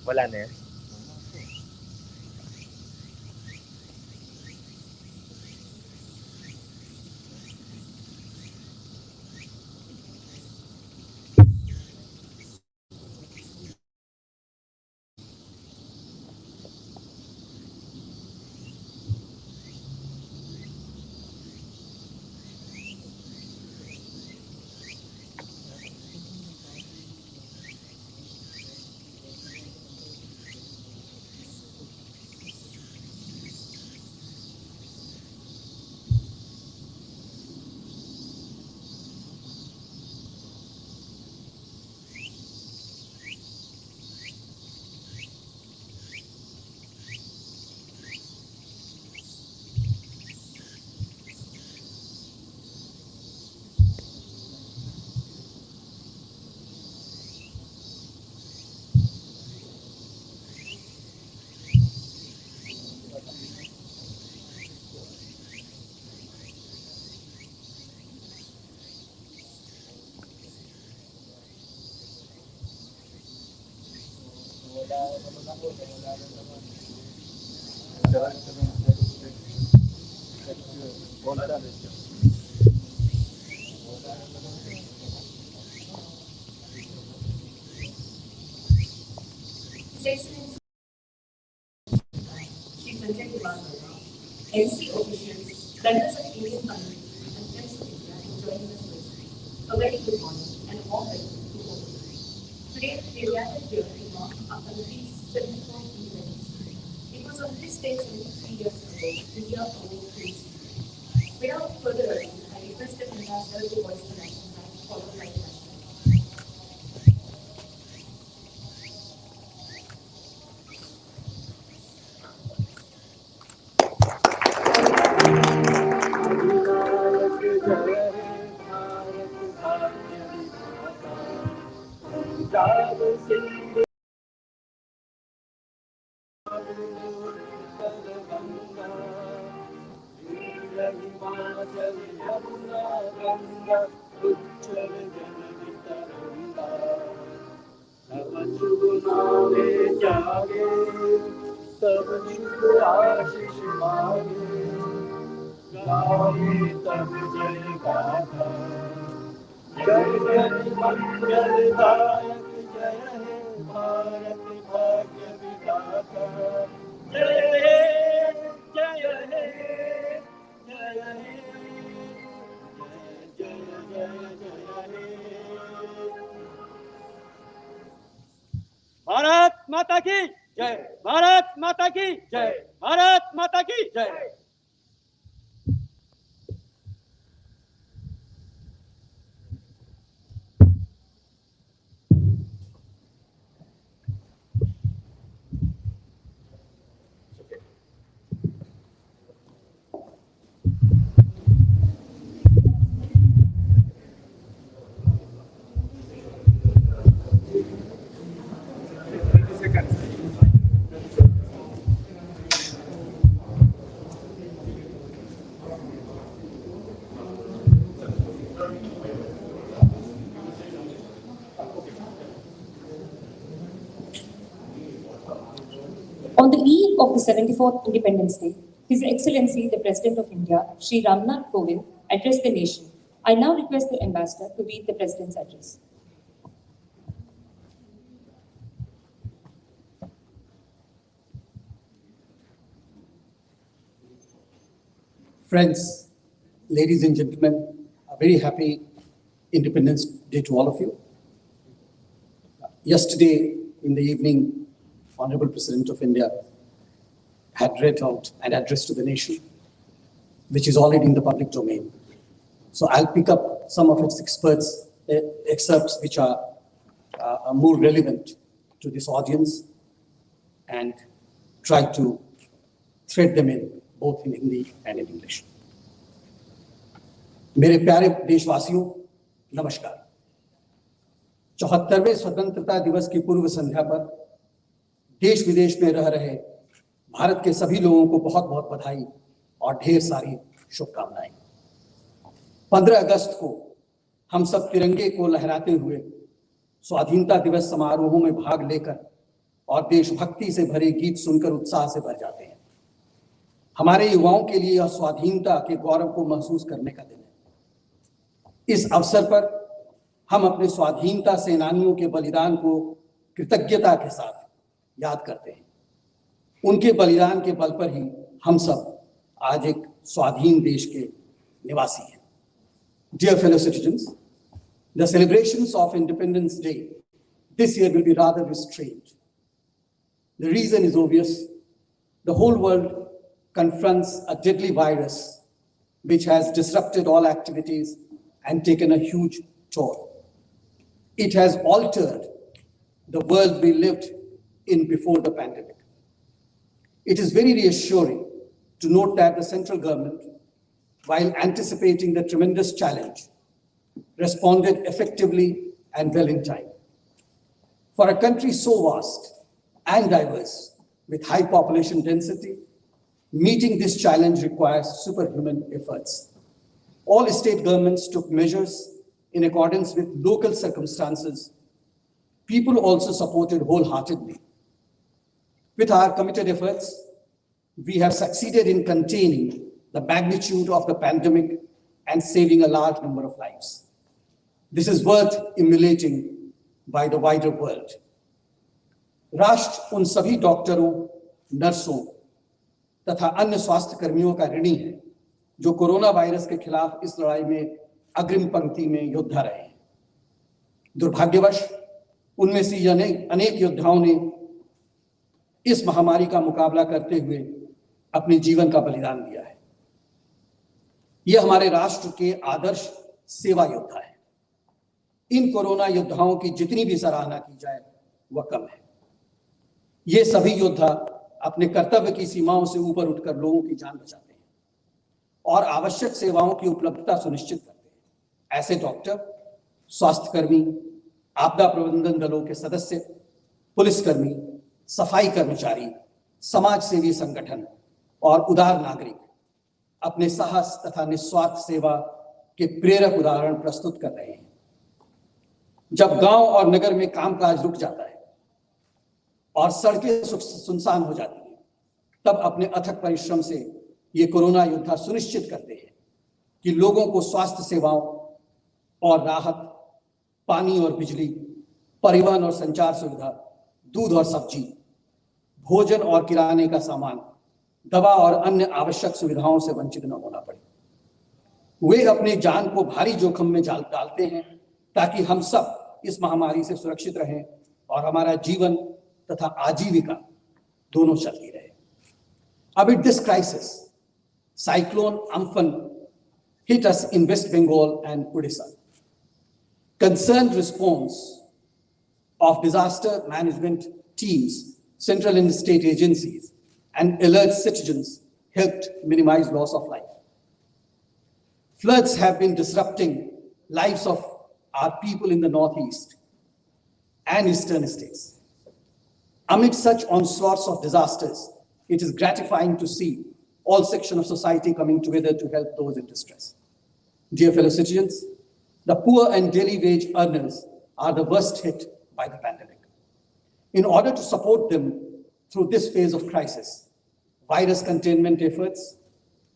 Wala na yan. NC officials, members of Indian Parliament, and friends of India joining us virtually. A very good morning and a warm welcome to all of you. Today, we are gathered here to mark our country's 74th independence day. It was on this day 73 years ago, India awoke to its freedom. Without further ado, I request the ambassador to voice the national flag, followed by the national anthem. तब शुभ आशीष मांगे गाए तब जय गाथा जय जय मंगलदायक जय हे भारत भाग्य विधाता जय हे जय हे जय हे जय जय जय हे भारत माता की जय भारत माता की जय भारत माता की जय On the eve of the 74th Independence Day, His Excellency the President of India, Shri Ramnath Kovind, addressed the nation. I now request the Ambassador to read the President's address. Friends, ladies and gentlemen, a very happy Independence Day to all of you. Yesterday in the evening, Honorable President of India had read out an address to the nation, which is already in the public domain. So I'll pick up some of its excerpts which are more relevant to this audience and try to thread them in both in Hindi and in English. मेरे प्यारे देशवासियों, नमस्कार. 74वें स्वतंत्रता दिवस की पूर्व संध्या पर देश विदेश में रह रहे भारत के सभी लोगों को बहुत बहुत बधाई और ढेर सारी शुभकामनाएं। 15 अगस्त को हम सब तिरंगे को लहराते हुए स्वाधीनता दिवस समारोहों में भाग लेकर और देशभक्ति से भरे गीत सुनकर उत्साह से भर जाते हैं। हमारे युवाओं के लिए यह स्वाधीनता के गौरव को महसूस करने का दिन है। इस अवसर पर हम अपने स्वाधीनता सेनानियों के बलिदान को कृतज्ञता के साथ याद करते हैं। उनके बलिदान के बल पर ही हम सब आज एक स्वाधीन देश के निवासी हैं। Dear fellow citizens, the celebrations of Independence Day this year will be rather restrained. The reason is obvious. The whole world confronts a deadly virus which has disrupted all activities and taken a huge toll. It has altered the world we lived in before the pandemic. It is very reassuring to note that the central government, while anticipating the tremendous challenge, responded effectively and well in time. For a country so vast and diverse with high population density, meeting this challenge requires superhuman efforts. All state governments took measures in accordance with local circumstances. People also supported wholeheartedly. With our committed efforts, we have succeeded in containing the magnitude of the pandemic and saving a large number of lives. This is worth emulating by the wider world. राष्ट्र उन सभी डॉक्टरों, नर्सों तथा अन्य स्वास्थ्य कर्मियों का ऋणी है जो कोरोना वायरस के खिलाफ इस लड़ाई में अग्रिम पंक्ति में योद्धा रहे हैं। दुर्भाग्यवश उनमें से अनेक योद्धाओं ने इस महामारी का मुकाबला करते हुए अपने जीवन का बलिदान दिया है। यह हमारे राष्ट्र के आदर्श सेवा योद्धा है। इन कोरोना योद्धाओं की जितनी भी सराहना की जाए वह कम है। ये सभी योद्धा अपने कर्तव्य की सीमाओं से ऊपर उठकर लोगों की जान बचाते हैं और आवश्यक सेवाओं की उपलब्धता सुनिश्चित करते हैं। ऐसे डॉक्टर, स्वास्थ्यकर्मी, आपदा प्रबंधन दलों के सदस्य, पुलिसकर्मी, सफाई कर्मचारी, समाज सेवी संगठन और उदार नागरिक अपने साहस तथा निस्वार्थ सेवा के प्रेरक उदाहरण प्रस्तुत कर रहे हैं। जब गांव और नगर में कामकाज रुक जाता है और सड़कें सुनसान हो जाती हैं, तब अपने अथक परिश्रम से ये कोरोना योद्धा सुनिश्चित करते हैं कि लोगों को स्वास्थ्य सेवाओं और राहत, पानी और बिजली, परिवहन और संचार सुविधा, दूध और सब्जी, भोजन और किराने का सामान, दवा और अन्य आवश्यक सुविधाओं से वंचित न होना पड़े। वे अपने जान को भारी जोखिम में डालते हैं ताकि हम सब इस महामारी से सुरक्षित रहें और हमारा जीवन तथा आजीविका दोनों चलती रहे। Amid this crisis, Cyclone Amphan hit us in West Bengal and Odisha. Concerned response of disaster management teams, central and state agencies, and alert citizens helped minimize loss of life. Floods have been disrupting lives of our people in the northeast and eastern states. Amid such onslaughts of disasters, it is gratifying to see all sections of society coming together to help those in distress. Dear fellow citizens, the poor and daily wage earners are the worst hit by the pandemic. In order to support them through this phase of crisis, virus containment efforts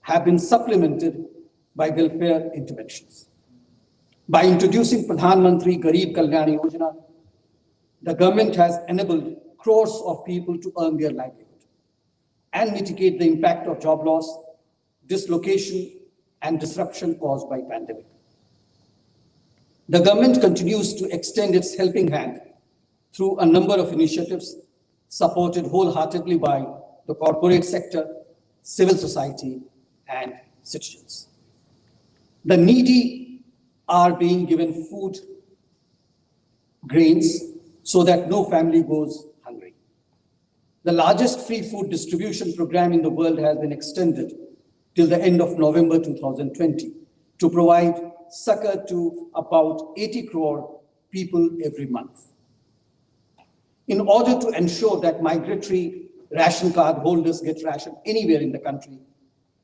have been supplemented by welfare interventions. By introducing Pradhan Mantri Garib Kalyan Yojana, the government has enabled crores of people to earn their livelihood and mitigate the impact of job loss, dislocation, and disruption caused by pandemic. The government continues to extend its helping hand through a number of initiatives supported wholeheartedly by the corporate sector, civil society, and citizens. The needy are being given food, grains, so that no family goes hungry. The largest free food distribution program in the world has been extended till the end of November 2020 to provide succor to about 80 crore people every month. In order to ensure that migratory ration card holders get ration anywhere in the country,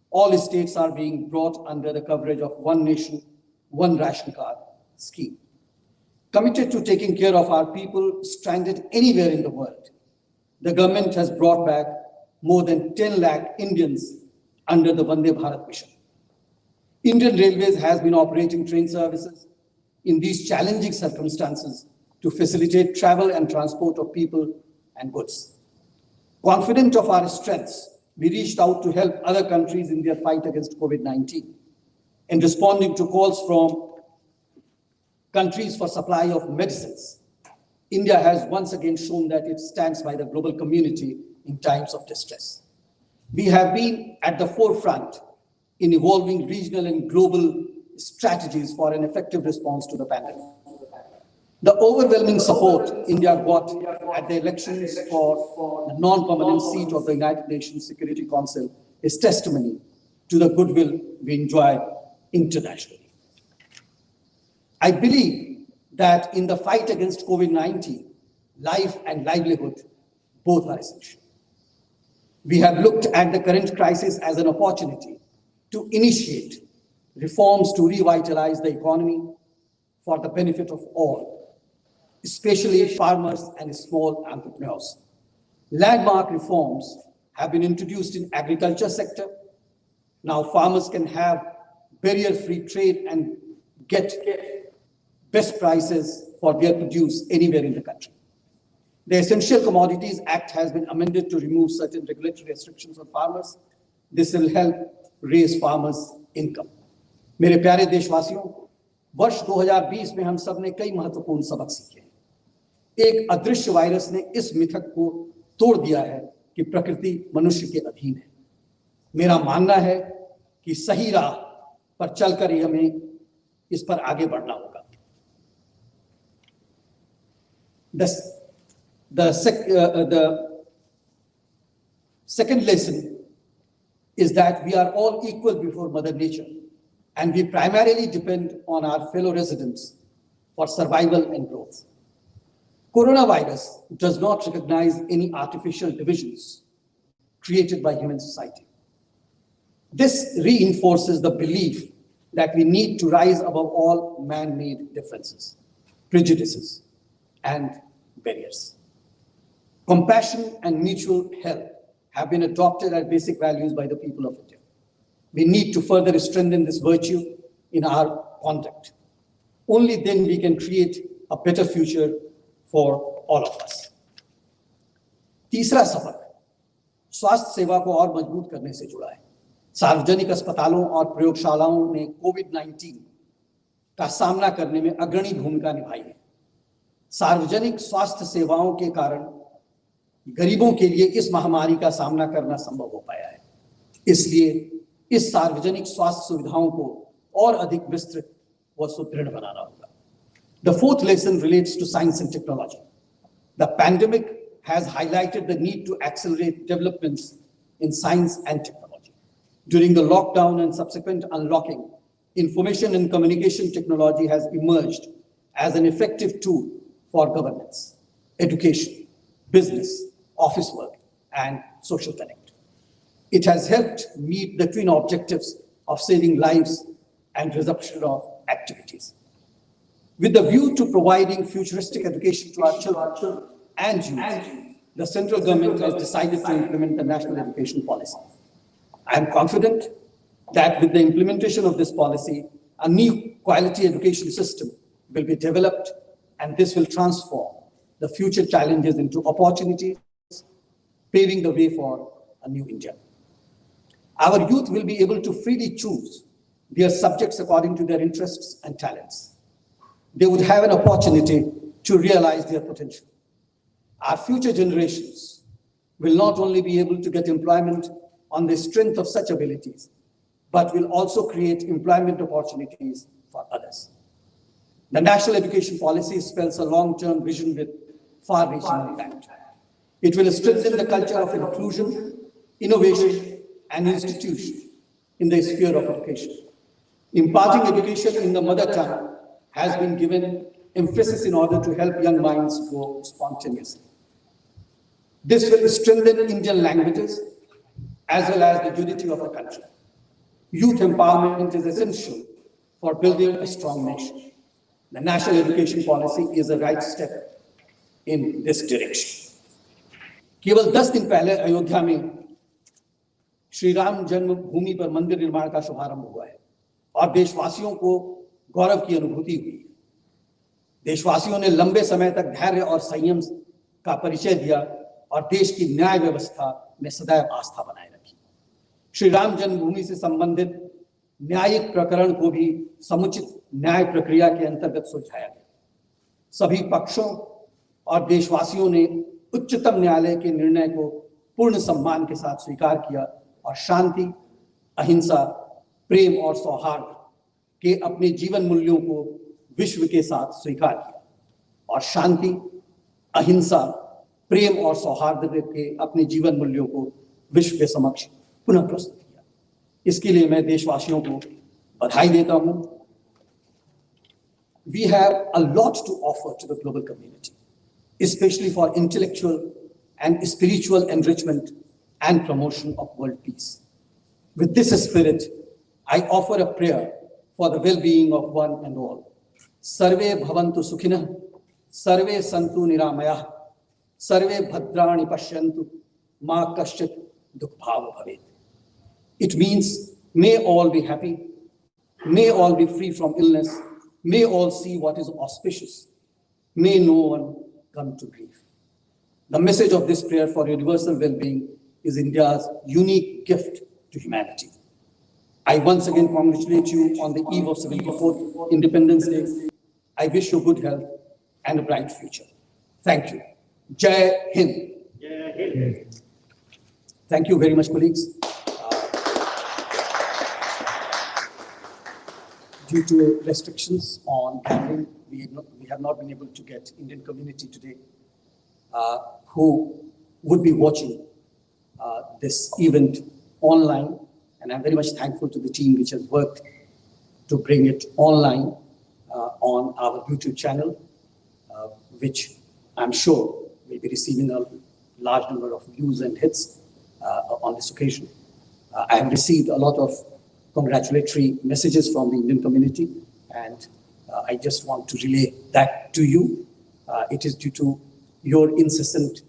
all states are being brought under the coverage of One Nation, One Ration Card scheme. Committed to taking care of our people stranded anywhere in the world, the government has brought back more than 10 lakh Indians under the Vande Bharat mission. Indian Railways has been operating train services in these challenging circumstances to facilitate travel and transport of people and goods. Confident of our strengths, we reached out to help other countries in their fight against COVID-19. In responding to calls from countries for supply of medicines, India has once again shown that it stands by the global community in times of distress. We have been at the forefront in evolving regional and global strategies for an effective response to the pandemic. The overwhelming support India got at the elections for the non-permanent seat of the United Nations Security Council is testimony to the goodwill we enjoy internationally. I believe that in the fight against COVID-19, life and livelihood both are essential. We have looked at the current crisis as an opportunity to initiate reforms to revitalize the economy for the benefit of all, especially farmers and small entrepreneurs. Landmark reforms have been introduced in agriculture sector. Now farmers can have barrier-free trade and get best prices for their produce anywhere in the country. The Essential Commodities Act has been amended to remove certain regulatory restrictions on farmers. This will help raise farmers' income. मेरे प्यारे देशवासियों, वर्ष 2020 में हम सब ने कई महत्वपूर्ण सबक सीखे हैं। एक अदृश्य वायरस ने इस मिथक को तोड़ दिया है कि प्रकृति मनुष्य के अधीन है। मेरा मानना है कि सही राह पर चलकर ही हमें इस पर आगे बढ़ना होगा। The second lesson is that we are all equal before Mother Nature, and we primarily depend on our fellow residents for survival and growth. Coronavirus does not recognize any artificial divisions created by human society. This reinforces the belief that we need to rise above all man-made differences, prejudices, and barriers. Compassion and mutual help have been adopted as basic values by the people of India. We need to further strengthen this virtue in our conduct. Only then we can create a better future for all of us. तीसरा सबक स्वास्थ्य सेवा को और मजबूत करने से जुड़ा है। सार्वजनिक अस्पतालों और प्रयोगशालाओं ने कोविड-19 का सामना करने में अग्रणी भूमिका निभाई है। सार्वजनिक स्वास्थ्य सेवाओं के कारण गरीबों के लिए इस महामारी का सामना करना संभव हो पाया है। इसलिए इस सार्वजनिक स्वास्थ्य सुविधाओं को और अधिक विस्तृत व सुदृढ़ बनाना होगा। The fourth lesson relates to science and technology. The pandemic has highlighted the need to accelerate developments in science and technology. During the lockdown and subsequent unlocking, information and communication technology has emerged as an effective tool for governance, education, business, office work, and social connect. It has helped meet the twin objectives of saving lives and resumption of activities. With the view to providing futuristic education to our children and youth, the central government has decided to implement the National Education Policy. I am confident that with the implementation of this policy, a new quality education system will be developed, and this will transform the future challenges into opportunities, paving the way for a new India. Our youth will be able to freely choose their subjects according to their interests and talents. They would have an opportunity to realize their potential. Our future generations will not only be able to get employment on the strength of such abilities, but will also create employment opportunities for others. The National Education Policy spells a long-term vision with far-reaching impact. It will strengthen the culture of inclusion, innovation, and institution in the sphere of education. Imparting education in the mother tongue has been given emphasis in order to help young minds grow spontaneously. This will strengthen Indian languages as well as the unity of the country. Youth empowerment is essential for building a strong nation. The national education policy is a right step in this direction. केवल 10 दिन पहले अयोध्या में श्री राम जन्मभूमि पर मंदिर निर्माण का शुभारंभ हुआ है और देशवासियों को गौरव की अनुभूति हुई। देशवासियों ने लंबे समय तक धैर्य और संयम का परिचय दिया और देश की न्याय व्यवस्था में सदैव आस्था बनाए रखी। श्री राम जन्मभूमि से संबंधित न्यायिक प्रकरण को भी समुचित न्याय प्रक्रिया के अंतर्गत सुलझाया गया। सभी पक्षों और देशवासियों ने उच्चतम न्यायालय के निर्णय को पूर्ण सम्मान के साथ स्वीकार किया और शांति, अहिंसा, प्रेम और सौहार्द के अपने जीवन मूल्यों को विश्व के साथ स्वीकार किया और शांति, अहिंसा, प्रेम और सौहार्द के अपने जीवन मूल्यों को विश्व के समक्ष पुनः प्रस्तुत किया। इसके लिए मैं देशवासियों को बधाई देता हूं। We have a lot to offer to the global community, especially for intellectual and spiritual enrichment and promotion of world peace. With this spirit, I offer a prayer for the well-being of one and all. Sarve bhavantu sukhinah, sarve santu niramayah, sarve bhadrani pashyantu, ma kaschit dukbhava bhavet. It means may all be happy, may all be free from illness, may all see what is auspicious, may no one come to grief. The message of this prayer for universal well-being is India's unique gift to humanity. I once again congratulate you on the eve of 74th Independence Day. I wish you good health and a bright future. Thank you. Jai Hind. Jai Hind. Thank you very much, colleagues. Due to restrictions on gathering, we have not been able to get Indian community today who would be watching this event online. And I'm very much thankful to the team which has worked to bring it online on our YouTube channel, which I'm sure will be receiving a large number of views and hits on this occasion. I have received a lot of congratulatory messages from the Indian community, and I just want to relay that to you. It is due to your incessant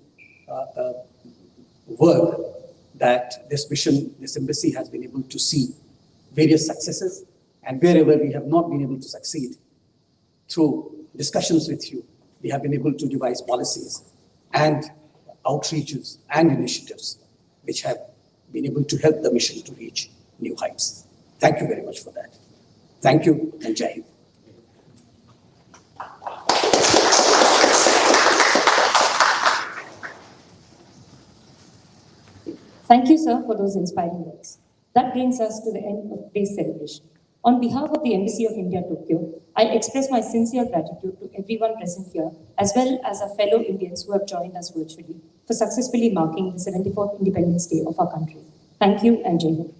work that this mission, this embassy has been able to see various successes, and wherever we have not been able to succeed, through discussions with you, we have been able to devise policies and outreaches and initiatives which have been able to help the mission to reach new heights. Thank you very much for that. Thank you, and Jai Hind. Thank you, sir, for those inspiring words. That brings us to the end of today's celebration. On behalf of the Embassy of India, Tokyo, I express my sincere gratitude to everyone present here, as well as our fellow Indians who have joined us virtually for successfully marking the 74th Independence Day of our country. Thank you, and Jai Hind.